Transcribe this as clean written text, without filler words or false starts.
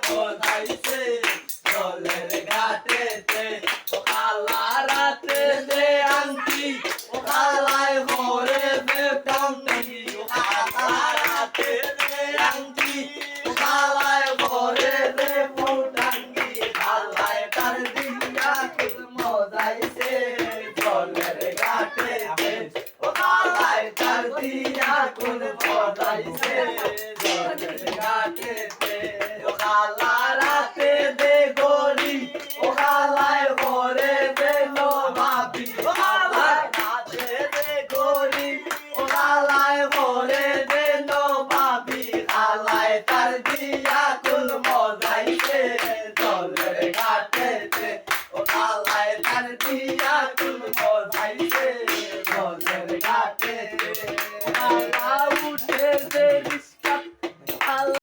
মজাইছে জলের ঘাটেতে ও খালা রাতে দে আংটি ও খালায় ঘরে দে টংটি ও খালা রাতে দে আংটি ও খালায় ঘরে দে পৌটাঙ্গি খালায় তার দিয়া খুব মজাইছে জলের ঘাটেতে ও খালায় তার দিয়া খুব মজাইছে জলের ঘাটেতে ও খালা রাতে দে গরি ও খালায় ঘরে দে লো ভাবি ও খালায় রাতে দে গরি ও খালায় ঘরে দে লো ভাবি খালায় তার দিয়া কুল মজাইছে জলের ঘাটেতে